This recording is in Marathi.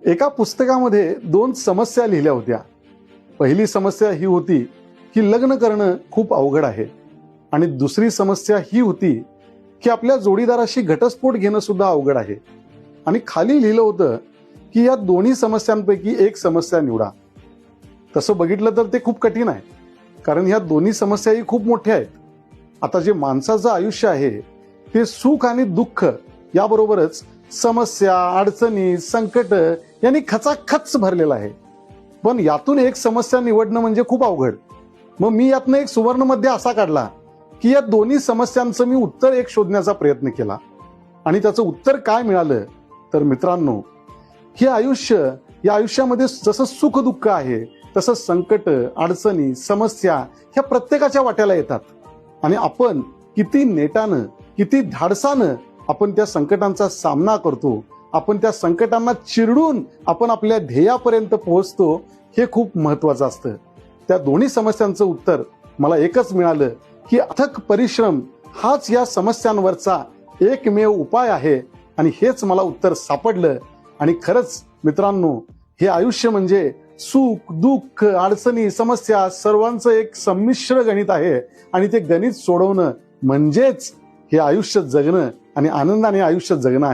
एका पुस्तकामध्ये दोन समस्या लिहिल्या होत्या. पहिली समस्या ही होती की लग्न करणं खूप अवघड आहे आणि दुसरी समस्या ही होती की आपल्या जोडीदाराशी घटस्फोट घेणं सुद्धा अवघड आहे. आणि खाली लिहिलं होतं की या दोन्ही समस्यांपैकी एक समस्या निवडा. तसं बघितलं तर ते खूप कठीण आहे, कारण ह्या दोन्ही समस्याही खूप मोठ्या आहेत. आता जे माणसाचं आयुष्य आहे ते सुख आणि दुःख याबरोबरच समस्या, अडचणी, संकट यांनी खचाखच भरलेलं आहे. पण यातून एक समस्या निवडणं म्हणजे खूप अवघड. मग मी यातनं एक सुवर्ण मध्य असा काढला की या दोन्ही समस्यांचं मी उत्तर एक शोधण्याचा प्रयत्न केला. आणि त्याचं उत्तर काय मिळालं तर मित्रांनो, हे आयुष्य, या आयुष्यामध्ये जसं सुख दुःख आहे तसं संकट, अडचणी, समस्या ह्या प्रत्येकाच्या वाट्याला येतात. आणि आपण किती नेटानं, किती धाडसानं आपण त्या संकटांचा सामना करतो, आपण त्या संकटांना चिरडून आपण आपल्या ध्येयापर्यंत पोहोचतो, हे खूप महत्वाचं असतं. त्या दोन्ही समस्यांचं उत्तर मला एकच मिळालं की अथक परिश्रम हाच या समस्यांवरचा एकमेव उपाय आहे. आणि हेच मला उत्तर सापडलं. आणि खरंच मित्रांनो, हे आयुष्य म्हणजे सुख दुःख, अडचणी, समस्या सर्वांचं एक संमिश्र गणित आहे. आणि ते गणित सोडवणं म्हणजेच हे आयुष्य जगणं आणि आनंदाने आयुष्य जगणं आहे.